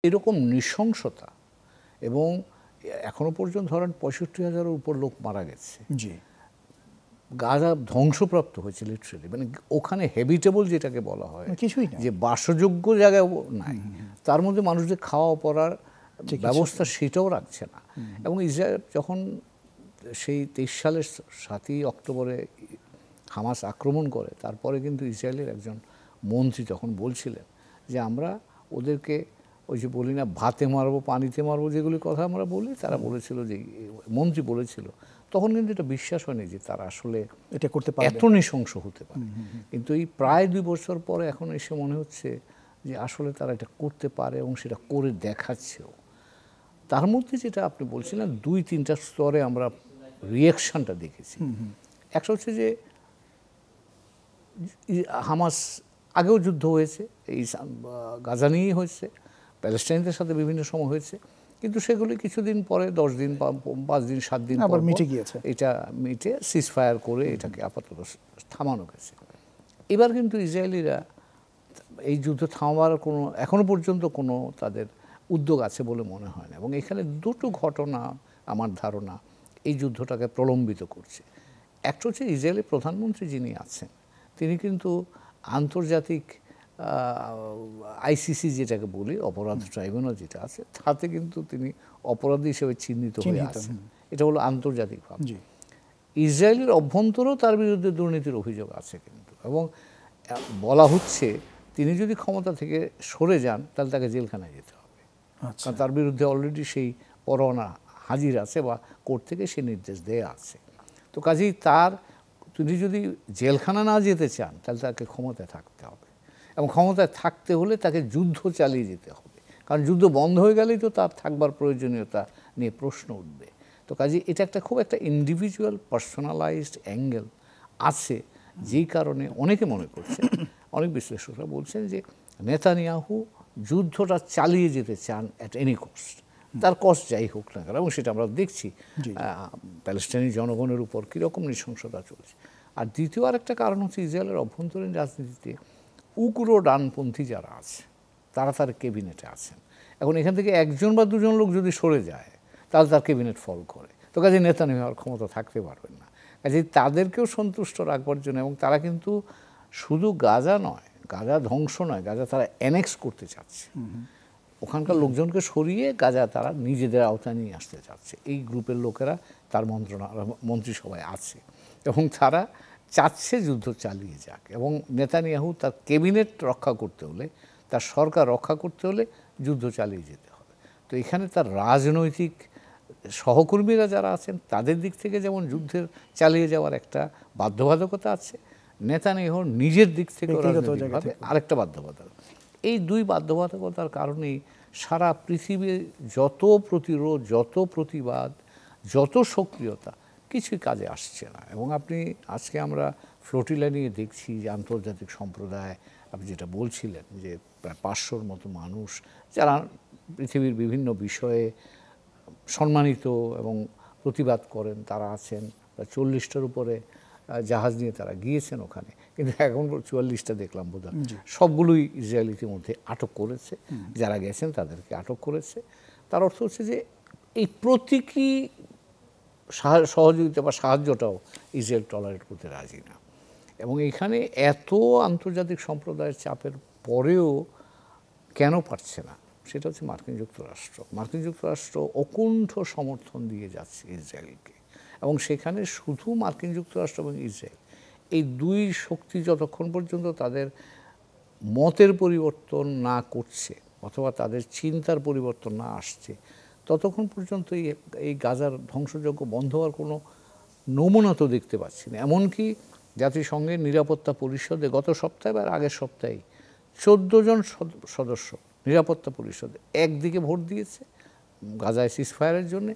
এরকম নৃশংসতা এবং এখনো পর্যন্ত ধরেন 65,000-এর উপর লোক মারা গেছে। জি, গাজা ধ্বংসপ্রাপ্ত হয়েছে লিটারেলি, মানে ওখানে হ্যাবিটেবল যেটাকে বলা হয়, কিছুই না, যে বাসযোগ্য জায়গায় নাই, তার মধ্যে মানুষদের খাওয়া পড়ার ব্যবস্থা সেটাও রাখছে না। এবং ইসরায়েল যখন সেই 23 সালের 7ই অক্টোবরে হামাস আক্রমণ করে, তারপরে কিন্তু ইসরায়েলের একজন মন্ত্রী তখন বলছিলেন যে আমরা ওদেরকে ওই যে বলি না ভাতে মারবো পানিতে মারবো যেগুলি কথা আমরা বলি, তারা বলেছিল যে মন্ত্রী বলেছিল, তখন কিন্তু এটা বিশ্বাস হয়নি যে তারা আসলে এটা করতে পারবে, এত নৃশংস হতে পারে। কিন্তু এই প্রায় 2 বছর পরে এখন এসে মনে হচ্ছে যে আসলে তারা এটা করতে পারে এবং সেটা করে দেখাচ্ছেও। তার মধ্যে যেটা আপনি বলছিলেন 2-3টা স্তরে আমরা রিয়াকশনটা দেখেছি। একটা হচ্ছে যে হামাস আগেও যুদ্ধ হয়েছে, এই গাজা নিয়েই হয়েছে, প্যালেস্টাইনদের সাথে বিভিন্ন সময় হয়েছে, কিন্তু সেগুলি কিছুদিন পরে 10 দিন 5 দিন 7 দিন পর মিটে গিয়েছে, এটা মিটে সিজফায়ার করে এটাকে আপাতত থামানো গেছে। এবার কিন্তু ইসরায়েলিরা এই যুদ্ধ থামাবার কোনো এখনো পর্যন্ত কোনো তাদের উদ্যোগ আছে বলে মনে হয় না। এবং এখানে দুটো ঘটনা আমার ধারণা এই যুদ্ধটাকে প্রলম্বিত করছে। একটা হচ্ছে ইসরায়েলের প্রধানমন্ত্রী যিনি আছেন, তিনি কিন্তু আন্তর্জাতিক আইসিসি যেটাকে বলি, অপরাধ ট্রাইব্যুনাল যেটা আছে, তাতে কিন্তু তিনি অপরাধী হিসেবে চিহ্নিত হয়ে আছেন। এটা হলো আন্তর্জাতিকভাবে। ইসরায়েলের অভ্যন্তরেও তার বিরুদ্ধে দুর্নীতির অভিযোগ আছে কিন্তু, এবং বলা হচ্ছে তিনি যদি ক্ষমতা থেকে সরে যান তাহলে তাকে জেলখানায় যেতে হবে, কারণ তার বিরুদ্ধে অলরেডি সেই পরোয়ানা হাজির আছে বা কোর্ট থেকে সে নির্দেশ দেয়া আছে। তো কাজেই তিনি যদি জেলখানা না যেতে চান তাহলে তাকে ক্ষমতায় থাকতে হবে, এবং ক্ষমতায় থাকতে হলে তাকে যুদ্ধ চালিয়ে যেতে হবে, কারণ যুদ্ধ বন্ধ হয়ে গেলেই তো তার থাকবার প্রয়োজনীয়তা নিয়ে প্রশ্ন উঠবে। তো কাজে এটা খুব একটা ইন্ডিভিজুয়াল পার্সোনালাইজড অ্যাঙ্গেল আছে, যেই কারণে অনেকে মনে করছে, অনেক বিশ্লেষকরা বলছেন যে নেতানিয়াহু যুদ্ধটা চালিয়ে যেতে চান অ্যাট এনি কস্ট, তার কষ্ট যাই হোক না কেন। এবং সেটা আমরা দেখছি প্যালেস্টাইনি জনগণের উপর কীরকম নৃশংসতা চলছে। আর দ্বিতীয় আরেকটা কারণ হচ্ছে ইসরায়েলের অভ্যন্তরীণ রাজনীতিতে উগ্র ডানপন্থী যারা আছে তারা তার ক্যাবিনেটে আছেন। এখন এখান থেকে একজন বা দুজন লোক যদি সরে যায় তাহলে তার ক্যাবিনেট ফল করে, তো কাজে নেতানিয়াহুর ক্ষমতা থাকতে পারবেন না। কাজে তাদেরকেও সন্তুষ্ট রাখবার জন্য, এবং তারা কিন্তু শুধু গাজা নয়, গাজা ধ্বংস নয়, গাজা তারা অ্যানেক্স করতে চাচ্ছে, ওখানকার লোকজনকে সরিয়ে গাজা তারা নিজেদের আওতায় নিয়ে আসতে চাচ্ছে। এই গ্রুপের লোকেরা তার মন্ত্রিসভায় আছে, এবং তারা চাচ্ছে যুদ্ধ চালিয়ে যাক, এবং নেতানিয়াহু তার ক্যাবিনেট রক্ষা করতে হলে, তার সরকার রক্ষা করতে হলে যুদ্ধ চালিয়ে যেতে হবে। তো এখানে তার রাজনৈতিক সহকর্মীরা যারা আছেন তাদের দিক থেকে যেমন যুদ্ধের চালিয়ে যাওয়ার একটা বাধ্যবাধকতা আছে, নেতানিয়াহুর নিজের দিক থেকে আরেকটা বাধ্যবাধকতা। এই দুই বাধ্যবাধকতার কারণেই সারা পৃথিবীর যত প্রতিরোধ, যত প্রতিবাদ, যত সক্রিয়তা কিছুই কাজে আসছে না। এবং আজকে আমরা ফ্লোটিলা নিয়ে দেখছি যে আন্তর্জাতিক সম্প্রদায়, আপনি যেটা বলছিলেন যে প্রায় 500-র মতো মানুষ যারা পৃথিবীর বিভিন্ন বিষয়ে সম্মানিত এবং প্রতিবাদ করেন তারা আছেন, প্রায় 40টার উপরে জাহাজ নিয়ে তারা গিয়েছেন ওখানে, কিন্তু এখন 44টা দেখলাম বোধহয়। সবগুলোই ইসরায়েল ইতিমধ্যে আটক করেছে, যারা গেছেন তাদেরকে আটক করেছে। তার অর্থ হচ্ছে যে এই প্রতীকী সহযোগিতা বা সাহায্যটাও ইসরায়েল টলারেট করতে রাজি না। এবং এখানে এত আন্তর্জাতিক সম্প্রদায়ের চাপের পরেও কেন পারছে না, সেটা হচ্ছে মার্কিন যুক্তরাষ্ট্র অকুণ্ঠ সমর্থন দিয়ে যাচ্ছে ইসরায়েলকে। এবং সেখানে শুধু মার্কিন যুক্তরাষ্ট্র এবং ইসরায়েল, এই দুই শক্তি যতক্ষণ পর্যন্ত তাদের মতের পরিবর্তন না করছে অথবা তাদের চিন্তার পরিবর্তন না আসছে, ততক্ষণ পর্যন্ত এই গাজার ধ্বংসযজ্ঞ বন্ধ হওয়ার কোনো নমুনা তো দেখতে পাচ্ছি না। এমনকি জাতিসংঘের নিরাপত্তা পরিষদে গত সপ্তাহে বা আগের সপ্তাহেই 14 জন সদস্য নিরাপত্তা পরিষদে একদিকে ভোট দিয়েছে গাজায় সিজফায়ারের জন্য।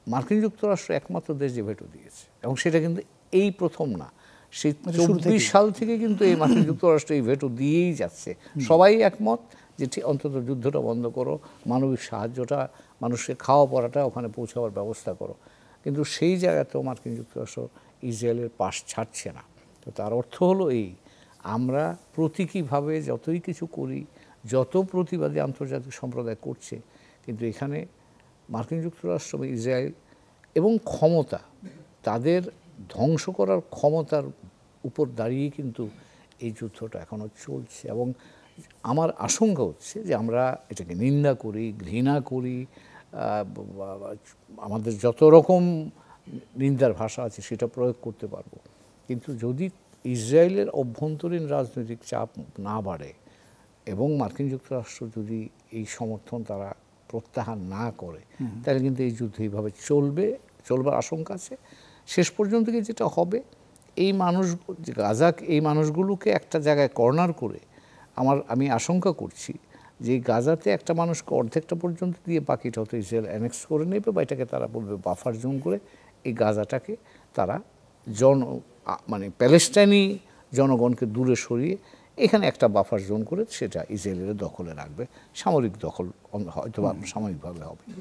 মার্কিন যুক্তরাষ্ট্র একমাত্র দেশ যে ভেটো দিয়েছে, এবং সেটা কিন্তু এই প্রথম না, সেই 24 সাল থেকে কিন্তু এই মার্কিন যুক্তরাষ্ট্র এই ভেটো দিয়েই যাচ্ছে। সবাই একমত যে অন্তত যুদ্ধটা বন্ধ করো, মানবিক সাহায্যটা, মানুষের খাওয়া পড়াটা ওখানে পৌঁছাবার ব্যবস্থা করো, কিন্তু সেই জায়গাতেও মার্কিন যুক্তরাষ্ট্র ইসরায়েলের পাশ ছাড়ছে না। তো তার অর্থ হলো আমরা প্রতীকীভাবে যতই কিছু করি, যত প্রতিবাদী আন্তর্জাতিক সম্প্রদায় করছে, কিন্তু এখানে মার্কিন যুক্তরাষ্ট্র বা ইসরায়েল এবং ক্ষমতা, তাদের ধ্বংস করার ক্ষমতার উপর দাঁড়িয়ে কিন্তু এই যুদ্ধটা এখনও চলছে। এবং আমার আশঙ্কা হচ্ছে যে আমরা এটাকে নিন্দা করি, ঘৃণা করি, আমাদের যত রকম নিন্দার ভাষা আছে সেটা প্রয়োগ করতে পারবো, কিন্তু যদি ইসরায়েলের অভ্যন্তরীণ রাজনৈতিক চাপ না বাড়ে এবং মার্কিন যুক্তরাষ্ট্র যদি এই সমর্থন তারা প্রত্যাহার না করে, তাহলে কিন্তু এই যুদ্ধ এইভাবে চলবার আশঙ্কা আছে। শেষ পর্যন্ত কি যেটা হবে, এই এই মানুষগুলোকে একটা জায়গায় কর্নার করে আমি আশঙ্কা করছি যে গাজাতে একটা মানুষকে অর্ধেকটা পর্যন্ত দিয়ে বাকিটা হয়তো ইসরায়েল অ্যানেক্স করে নেবে, বা এটাকে তারা বলবে বাফার জোন করে এই গাজাটাকে তারা মানে প্যালেস্টাইনি জনগণকে দূরে সরিয়ে এখানে একটা বাফার জোন করে সেটা ইসরায়েলের দখলে রাখবে। সামরিক দখল হয়তো বা সাময়িকভাবে হবে।